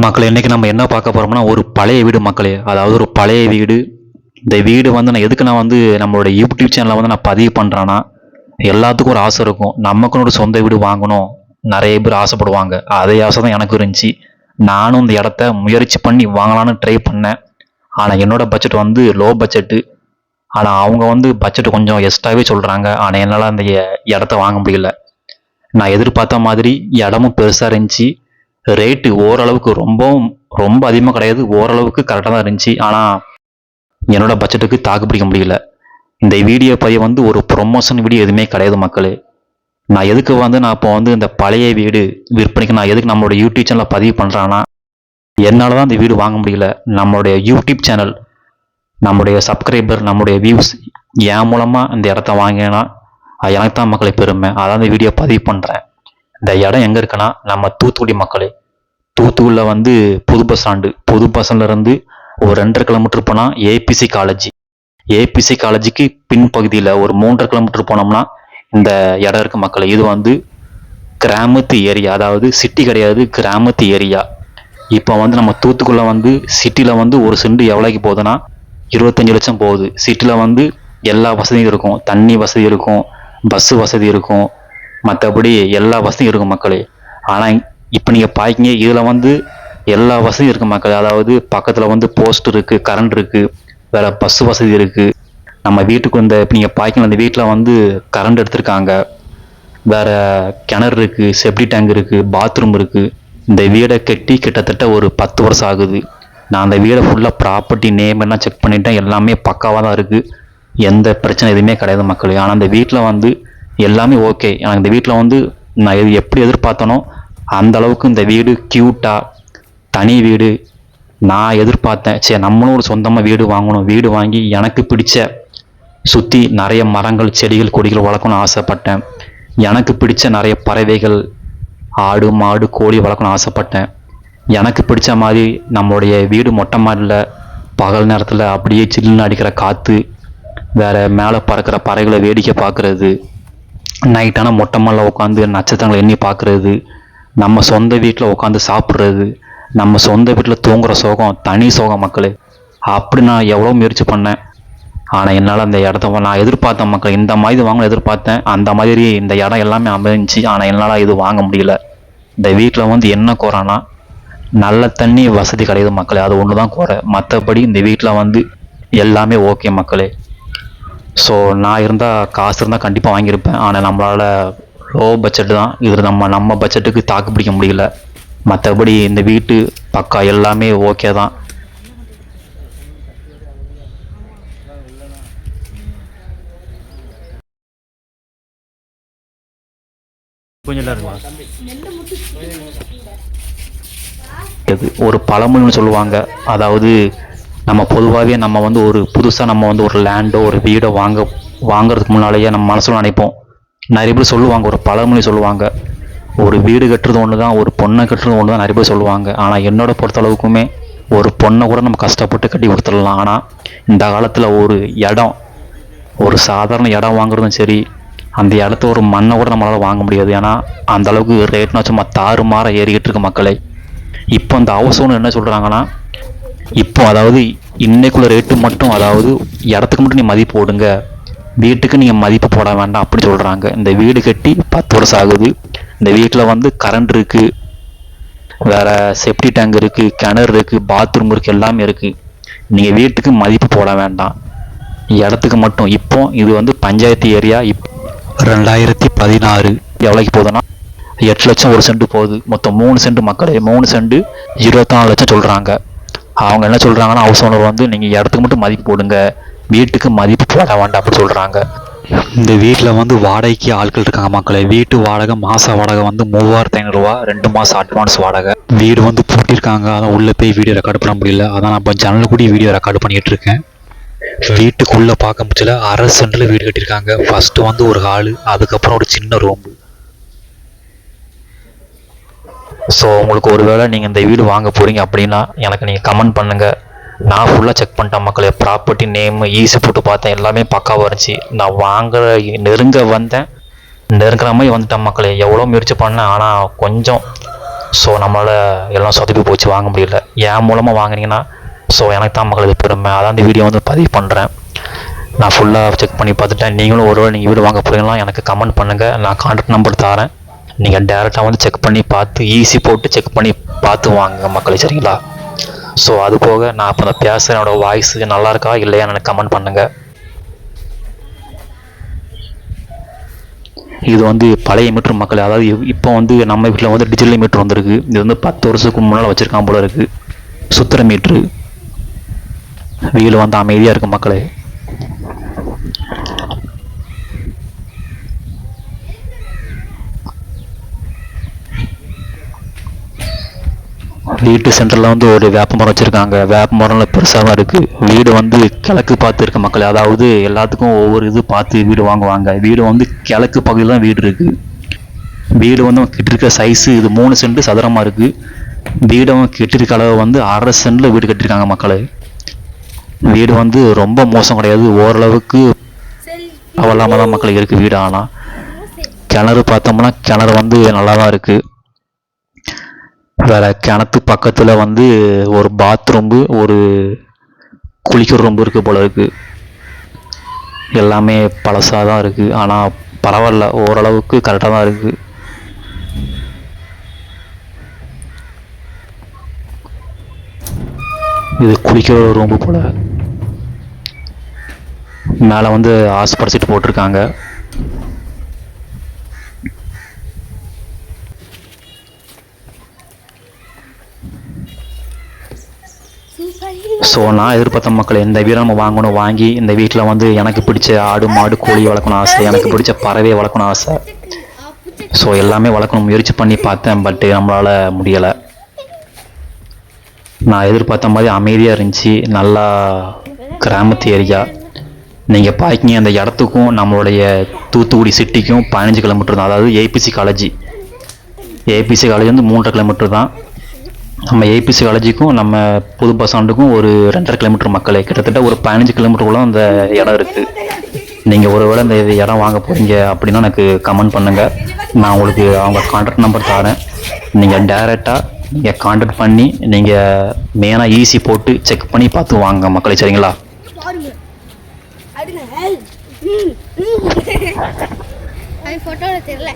மக்களே, இன்னைக்கு நம்ம என்ன பார்க்க போறோம்னா ஒரு பழைய வீடு மக்களே. அதாவது ஒரு பழைய வீடு. இந்த வீடு வந்து நான் வந்து நம்மளோட யூடியூப் சேனலை வந்து நான் பதிவு பண்ணுறேன்னா, எல்லாத்துக்கும் ஒரு ஆசை இருக்கும். நமக்குன்னு ஒரு சொந்த வீடு வாங்கணும். நிறைய பேர் ஆசைப்படுவாங்க. அதே ஆசை தான் எனக்கு இருந்துச்சு. நானும் இந்த இடத்த முயற்சி பண்ணி வாங்கலான்னு ட்ரை பண்ணேன். ஆனால் என்னோட பட்ஜெட் வந்து லோ பட்ஜெட்டு. ஆனால் அவங்க வந்து பட்ஜெட் கொஞ்சம் எக்ஸ்ட்ராவே சொல்கிறாங்க. ஆனால் என்னால் அந்த இடத்த வாங்க முடியல. நான் எதிர்பார்த்த மாதிரி இடமும் பெருசாக இருந்துச்சு. ரேட்டு ஓரளவுக்கு ரொம்பவும் ரொம்ப அதிகமாக கிடையாது, ஓரளவுக்கு கரெக்டாக தான் இருந்துச்சு. ஆனால் என்னோட பட்ஜெட்டுக்கு தாக்கு பிடிக்க முடியல. இந்த வீடியோ பதிவு வந்து ஒரு ப்ரொமோஷன் வீடியோ எதுவுமே கிடையாது மக்களே. நான் எதுக்கு வந்து நான் இப்போ வந்து இந்த பழைய வீடு விற்பனைக்கு நான் எதுக்கு நம்மளோட யூடியூப் சேனலில் பதிவு பண்ணுறேன்னா, என்னால் தான் இந்த வீடு வாங்க முடியல. நம்மளுடைய யூடியூப் சேனல், நம்முடைய சப்ஸ்கிரைபர், நம்முடைய வியூஸ் என் மூலமாக இந்த இடத்த வாங்கினா எனக்கு தான் மக்களை பெருமை. அதான் இந்த வீடியோ பதிவு பண்ணுறேன். இந்த இடம் எங்கே இருக்குன்னா, நம்ம தூத்துக்குடி மக்களே. தூத்துக்குடியில் வந்து புது பஸ் ஸ்டாண்டு, புது பஸ் ஸ்டாண்ட்லேருந்து ஒரு 2.5 கிலோமீட்டர் போனால் ஏபிசி காலேஜ். ஏபிசி காலேஜுக்கு பின்பகுதியில் ஒரு 3.5 கிலோமீட்டர் போனோம்னா இந்த இடம் இருக்குது மக்களே. இது வந்து கிராமத்து ஏரியா, அதாவது சிட்டி கிடையாது, கிராமத்து ஏரியா. இப்போ வந்து நம்ம தூத்துக்குடியில் வந்து சிட்டியில் வந்து ஒரு செண்டு எவ்வளோக்கு போகுதுன்னா 25 லட்சம் போகுது. சிட்டியில் வந்து எல்லா வசதியும் இருக்கும். தண்ணி வசதி இருக்கும், பஸ்ஸு வசதி இருக்கும், மற்றபடி எல்லா வசதியும் இருக்கும் மக்களே. ஆனால் இப்போ நீங்கள் பார்க்கிங்க, இதில் வந்து எல்லா வசதியும் இருக்குது மக்களே. அதாவது பக்கத்தில் வந்து போஸ்ட் இருக்குது, கரண்ட் இருக்குது, வேறு பஸ் வசதி இருக்குது. நம்ம வீட்டுக்கு இந்த இப்போ நீங்கள் பார்க்கிங்க, அந்த வீட்டில் வந்து கரண்ட் எடுத்திருக்காங்க, வேறு கிணறு இருக்குது, செப்டி டேங்க் இருக்குது, பாத்ரூம் இருக்குது. இந்த வீடை கட்டி கிட்டத்தட்ட ஒரு 10 வருஷம் ஆகுது. நான் அந்த வீடை ஃபுல்லாக ப்ராப்பர்ட்டி நேம் எல்லாம் செக் பண்ணிட்டேன். எல்லாமே பக்காவாக தான் இருக்குது, எந்த பிரச்சனை எதுவுமே கிடையாது மக்களே. ஆனால் அந்த வீட்டில் வந்து எல்லாமே ஓகே. எனக்கு இந்த வீட்டில் வந்து நான் எப்படி எதிர்பார்த்தனோ அந்த அளவுக்கு இந்த வீடு க்யூட்டாக, தனி வீடு நான் எதிர்பார்த்தேன். சரி, நம்மளும் ஒரு சொந்தமாக வீடு வாங்கணும், வீடு வாங்கி எனக்கு பிடிச்ச சுற்றி நிறைய மரங்கள், செடிகள், கொடிகள் வளர்க்கணும்னு ஆசைப்பட்டேன். எனக்கு பிடிச்ச நிறைய பறவைகள், ஆடு, மாடு, கோழி வளர்க்கணும்னு ஆசைப்பட்டேன். எனக்கு பிடிச்ச மாதிரி நம்மளுடைய வீடு மொட்டை மாடியில் பகல் நேரத்தில் அப்படியே சில்லுன்னு அடிக்கிற காற்று, வேறு மேலே பறக்கிற பறவைகளை வேடிக்கை பார்க்குறது, நைட்டான மொட்டை மாடியில் உட்காந்து நட்சத்திரங்களை எண்ணி பார்க்குறது, நம்ம சொந்த வீட்டில் உட்காந்து சாப்பிட்றது, நம்ம சொந்த வீட்டில் தூங்குகிற சோகம் தனி சோகம் மக்களே. அப்படி நான் எவ்வளோ முயற்சி பண்ணேன். ஆனால் என்னால் அந்த இடத்த நான் எதிர்பார்த்தேன் மக்கள், இந்த மாதிரி வாங்கணும் எதிர்பார்த்தேன். அந்த மாதிரி இந்த இடம் எல்லாமே அமைஞ்சி. ஆனால் என்னால் இது வாங்க முடியல. இந்த வீட்டில் வந்து என்ன குறைனா, நல்ல தண்ணி வசதி கிடையாது மக்களே. அது ஒன்று தான் குறை. மற்றபடி இந்த வீட்டில் வந்து எல்லாமே ஓகே மக்களே. ஸோ நான் இருந்தால், காசு இருந்தால் கண்டிப்பாக வாங்கியிருப்பேன். ஆனால் நம்மளால் லோ பட்ஜெட்டு தான். இது நம்ம பட்ஜெட்டுக்கு தாக்கு பிடிக்க முடியல. மற்றபடி இந்த வீட்டு பக்கா எல்லாமே ஓகே தான். ஒரு பழமொழின்னு சொல்லுவாங்க. அதாவது நம்ம பொதுவாகவே நம்ம வந்து ஒரு புதுசாக நம்ம வந்து ஒரு லேண்டோ ஒரு வீடோ வாங்கிறதுக்கு முன்னாலேயே நம்ம மனசில் நினைப்போம். நிறைய பேர் சொல்லுவாங்க, ஒரு பழமொழி சொல்லுவாங்க, ஒரு வீடு கட்டுறது ஒன்று தான், ஒரு பொண்ணை கட்டுறது ஒன்று தான் நிறைய பேர் சொல்லுவாங்க. ஆனால் என்னோட பொறுத்தளவுக்குமே ஒரு பொண்ணை கூட நம்ம கஷ்டப்பட்டு கட்டி கொடுத்துடலாம். ஆனால் இந்த காலத்தில் ஒரு இடம், ஒரு சாதாரண இடம் வாங்குறதும் சரி, அந்த இடத்த ஒரு மண்ணை கூட நம்மளால் வாங்க முடியாது. ஏன்னா அந்த அளவுக்கு ரேட்னா சும்மா தாறுமாற ஏறிக்கிட்டு இருக்கு மக்களே. இப்போ அந்த ஹவுஸ் ஓனர் என்ன சொல்கிறாங்கன்னா, இப்போ அதாவது இன்னைக்குள்ள ரேட்டு மட்டும், அதாவது இடத்துக்கு மட்டும் நீ மதிப்பு போடுங்க, வீட்டுக்கு நீங்கள் மதிப்பு போட வேண்டாம் அப்படி சொல்கிறாங்க. இந்த வீடு கட்டி 10 வருஷம் ஆகுது. இந்த வீட்டில் வந்து கரண்ட் இருக்குது, வேறு செப்டி டேங்க் இருக்குது, கிணறு இருக்குது, பாத்ரூம் இருக்குது, எல்லாமே இருக்குது. நீங்கள் வீட்டுக்கு மதிப்பு போட வேண்டாம், இடத்துக்கு மட்டும். இப்போ இது வந்து பஞ்சாயத்து ஏரியா. 2016 எவ்வளோக்கு போகுதுன்னா 8 லட்சம் ஒரு சென்ட் போகுது. மொத்தம் 3 சென்ட் மக்களே. 3 சென்ட் 24 லட்சம் சொல்கிறாங்க. அவங்க என்ன சொல்கிறாங்கன்னா, ஹவுஸ் ஓனர் வந்து நீங்கள் இடத்துக்கு மட்டும் மதிப்பு போடுங்க, வீட்டுக்கு மதிப்பு போட வேண்டாம் அப்படி சொல்கிறாங்க. இந்த வீட்டில் வந்து வாடகைக்கு ஆட்கள் இருக்காங்க மக்களே. வீட்டு வாடகை, மாத வாடகை வந்து 3500 ரூபா, 2 மாதம் அட்வான்ஸ் வாடகை. வீடு வந்து பூட்டியிருக்காங்க. அதான் உள்ளே போய் வீடியோ ரெக்கார்ட் பண்ண முடியல. அதான் நான் இப்போ ஜன்னல் கூடி வீடியோ ரெக்கார்டு பண்ணிகிட்டு இருக்கேன். வீட்டுக்குள்ளே பார்க்க முடியல. 1/2 சென்டில் வீடு கட்டியிருக்காங்க. ஃபஸ்ட்டு வந்து ஒரு ஹாலு, அதுக்கப்புறம் ஒரு சின்ன ரூம்பு. ஸோ உங்களுக்கு ஒரு வேளை நீங்கள் இந்த வீடு வாங்க போகிறீங்க அப்படின்னா எனக்கு நீங்கள் கமெண்ட் பண்ணுங்கள். நான் ஃபுல்லாக செக் பண்ணிட்டேன் மக்களே. ப்ராப்பர்ட்டி நேம் ஈஸி போட்டு பார்த்தேன், எல்லாமே பக்காவாக இருந்துச்சு. நான் நெருங்குற மாதிரி வந்துட்டேன் மக்களே. எவ்வளோ முயற்சி பண்ணேன், ஆனால் கொஞ்சம் ஸோ நம்மளால் எல்லாம் சொதப்பி போச்சு, வாங்க முடியல. என் மூலமாக வாங்கினீங்கன்னா ஸோ எனக்கு தான் மக்கள் இது பெருமை. அதான் இந்த வீடியோ வந்து பதிவு பண்ணுறேன். நான் ஃபுல்லாக செக் பண்ணி பார்த்துட்டேன். நீங்களும் ஒருவேளை நீங்கள் வீடு வாங்க போகிறீங்களா எனக்கு கமெண்ட் பண்ணுங்கள். நான் கான்டாக்ட் நம்பர் தரேன். நீங்கள் டேரெக்டாக வந்து செக் பண்ணி பார்த்து ஈஸி போட்டு செக் பண்ணி பார்த்து வாங்க மக்களே, சரிங்களா? ஸோ அது போக நான் இப்போ பேசுகிற என்னோடய வாய்ஸு நல்லா இருக்கா இல்லையா எனக்கு கமெண்ட் பண்ணுங்கள். இது வந்து பழைய மீட்ரு மக்கள். அதாவது இப்போ வந்து நம்ம வீட்டில் வந்து டிஜிட்டல் மீட்ரு வந்திருக்கு. இது வந்து 10 வருஷத்துக்கு முன்னால் வச்சுருக்கான் போல இருக்குது. சுத்திர மீட்ரு. வீடு வந்து அமைதியாக இருக்குது மக்களே. வீட்டு சென்டரில் வந்து ஒரு வேப்ப மரம் வச்சுருக்காங்க. வேப்ப மரம்லாம் பெருசாக தான் இருக்குது. வீடு வந்து கிழக்கு பார்த்து இருக்க மக்கள். அதாவது எல்லாத்துக்கும் ஒவ்வொரு இது பார்த்து வீடு வாங்குவாங்க. வீடு வந்து கிழக்கு பகுதியில் தான் வீடு இருக்குது. வீடு வந்து கட்டிருக்க சைஸு இது 3 சென்ட் சதுரமாக இருக்குது. வீடு கட்டிருக்க அளவு வந்து 1/2 சென்டில் வீடு கட்டியிருக்காங்க மக்களே. வீடு வந்து ரொம்ப மோசம் கிடையாது, ஓரளவுக்கு அவலாமல் தான் மக்கள் இருக்குது வீடு. ஆனால் கிணறு பார்த்தோம்னா கிணறு வந்து நல்லா தான் இருக்குது. வேறு கிணத்து பக்கத்தில் வந்து ஒரு பாத்ரூம்பு, ஒரு குளிக்கிற ரூம்பு இருக்குது போல இருக்குது. எல்லாமே பழசாக தான் இருக்குது. ஆனால் பரவாயில்ல, ஓரளவுக்கு கரெக்டாக தான் இருக்குது. இது குளிக்கிற ரூம்பு போல். மேலே வந்து ஆஸ்பரிச்சிட்டு போட்டிருக்காங்க. ஸோ நான் எதிர்பார்த்த மக்கள் இந்த வீடை நம்ம வாங்கணும். வாங்கி இந்த வீட்டில் வந்து எனக்கு பிடிச்ச ஆடு மாடு கோழி வளர்க்கணும் ஆசை, எனக்கு பிடிச்ச பறவை வளர்க்கணும் ஆசை. ஸோ எல்லாமே வளர்க்கணும் முயற்சி பண்ணி பார்த்தேன், பட்டு நம்மளால் முடியலை. நான் எதிர்பார்த்த மாதிரி அமைதியாக இருந்துச்சு, நல்லா கிராமத்து ஏரியா. நீங்கள் பார்க்கிங்க அந்த இடத்துக்கும் நம்மளுடைய தூத்துக்குடி சிட்டிக்கும் 15 கிலோமீட்டர் தான். அதாவது ஏபிசி காலேஜ் வந்து 3.5 கிலோமீட்டர் தான். நம்ம ஏபிசி காலேஜுக்கும் நம்ம புது பஸ் ஸ்டாண்டுக்கும் ஒரு 2.5 கிலோமீட்டர் மக்களே. கிட்டத்தட்ட ஒரு 15 கிலோமீட்டருக்குள்ள அந்த இடம் இருக்குது. நீங்கள் ஒருவேளை இந்த இடம் வாங்க போகிறீங்க அப்படின்னா எனக்கு கமெண்ட் பண்ணுங்கள். நான் உங்களுக்கு அவங்க கான்டாக்ட் நம்பர் தரேன். நீங்கள் டேரெக்டாக நீங்கள் கான்டாக்ட் பண்ணி நீங்கள் மெயினாக ஈஸி போட்டு செக் பண்ணி பார்த்து வாங்க மக்களே, சரிங்களா? போட்டோல தெரியல.